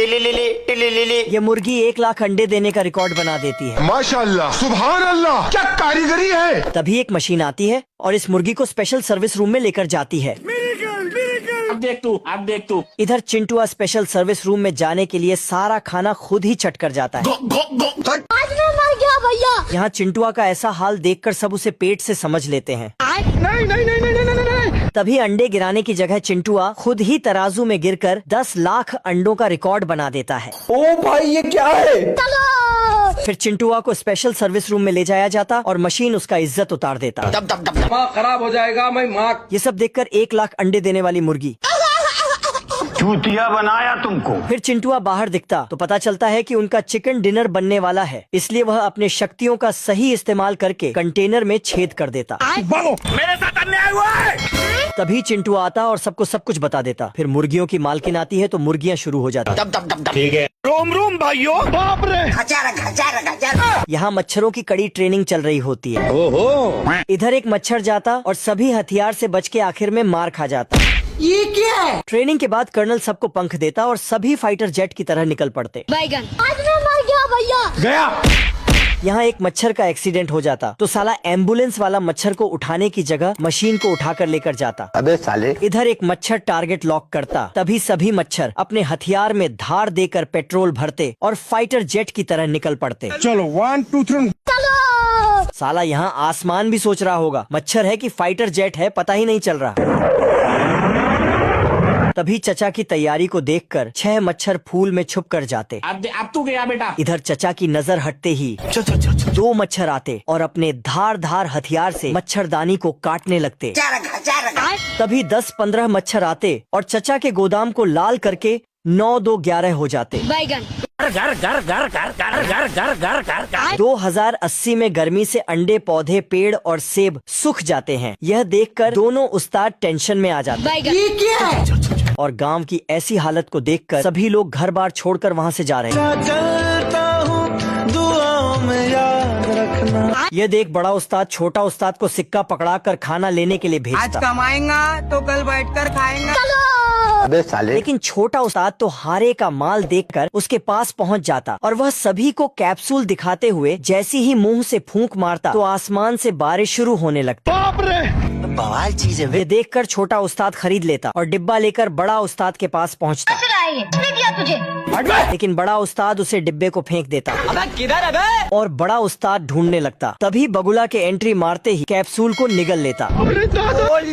ये मुर्गी 1 लाख अंडे देने का रिकॉर्ड बना देती है। माशाअल्लाह, सुभान अल्लाह, क्या कारीगरी है। तभी एक मशीन आती है और इस मुर्गी को स्पेशल सर्विस रूम में लेकर जाती है। अब देख तू। इधर चिंटुआ स्पेशल सर्विस रूम में जाने के लिए सारा खाना खुद ही चट कर जाता है। आज मैं मर गया भैया। यहाँ चिंटुआ का ऐसा हाल देखकर सब उसे पेट से समझ लेते हैं। नहीं। तभी अंडे गिराने की जगह चिंटुआ खुद ही तराजू में गिरकर 10 लाख अंडों का रिकॉर्ड बना देता है। ओ भाई ये क्या है? चलो। फिर चिंटुआ को स्पेशल सर्विस रूम में ले जाया जाता और मशीन उसका इज्जत उतार देता। माँ खराब हो जाएगा मैं माँ। ये सब देखकर 1 लाख अंडे देने वाली मुर्गी चूतिया बनाया तुमको। फिर चिंटुआ बाहर दिखता तो पता चलता है कि उनका चिकन डिनर बनने वाला है, इसलिए वह अपने शक्तियों का सही इस्तेमाल करके कंटेनर में छेद कर देता। मेरे साथ अन्याय हुआ है। तभी चिंटुआ आता और सबको सब कुछ बता देता। फिर मुर्गियों की मालकिन आती है तो मुर्गियाँ शुरू हो जाती। ठीक है। रोम भाइयों। बाप रे। यहाँ मच्छरों की कड़ी ट्रेनिंग चल रही होती है। ओहो। इधर एक मच्छर जाता और सभी हथियार से बच के आखिर में मार खा जाता। ये क्या है? ट्रेनिंग के बाद कर्नल सबको पंख देता और सभी फाइटर जेट की तरह निकल पड़ते। बैगन। आज मैं मर गया भैया। गया। यहाँ एक मच्छर का एक्सीडेंट हो जाता तो साला एम्बुलेंस वाला मच्छर को उठाने की जगह मशीन को उठाकर लेकर जाता। अबे साले। इधर एक मच्छर टारगेट लॉक करता, तभी सभी मच्छर अपने हथियार में धार देकर पेट्रोल भरते और फाइटर जेट की तरह निकल पड़ते। चलो 1 2 3। चलो। साला यहाँ आसमान भी सोच रहा होगा मच्छर है कि फाइटर जेट है, पता ही नहीं चल रहा। तभी चचा की तैयारी को देखकर 6 मच्छर फूल में छुप कर जाते। अब तू गया बेटा। इधर चचा की नजर हटते ही 2 मच्छर आते और अपने धार हथियार से मच्छरदानी को काटने लगते। तभी 10-15 मच्छर आते और चचा के गोदाम को लाल करके 9-2-11 हो जाते। बैगन। घर। 2080 में गर्मी से अंडे, पौधे, पेड़ और सेब सूख जाते हैं। यह देखकर दोनों उस्ताद टेंशन में आ जाते। बैगन। ये क्या है? और गांव की ऐसी हालत को देखकर सभी लोग घर बार छोड़कर वहां से जा रहे हैं। चलता हूँ दुआओं में याद रखना। यह देख बड़ा उस्ताद छोटा उस्ताद को सिक्का पकड़ाकर खाना लेने के लिए आज भेजता। कमाएगा तो कल बैठकर खाएगा। अबे साले। लेकिन छोटा उस्ताद तो हारे का माल देखकर उसके पास पहुंच जाता और वह सभी को कैप्सूल दिखाते हुए जैसी ही मुंह से फूंक मारता तो आसमान से बारिश शुरू होने लगती। बाप रे, बवाल चीज है। वे देखकर छोटा उस्ताद खरीद लेता और डिब्बा लेकर बड़ा उस्ताद के पास पहुंचता। किसने दिया तुझे? लेकिन बड़ा उस्ताद उसे डिब्बे को फेंक देता अबे किधर है बे? और बड़ा उस्ताद ढूंढने लगता। तभी बगुला के एंट्री मारते ही कैप्सूल को निगल लेता। बोल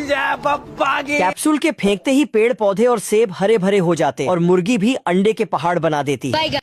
जा पप्पा की। कैप्सूल के फेंकते ही पेड़ पौधे और सेब हरे भरे हो जाते और मुर्गी भी अंडे के पहाड़ बना देती। बैगन।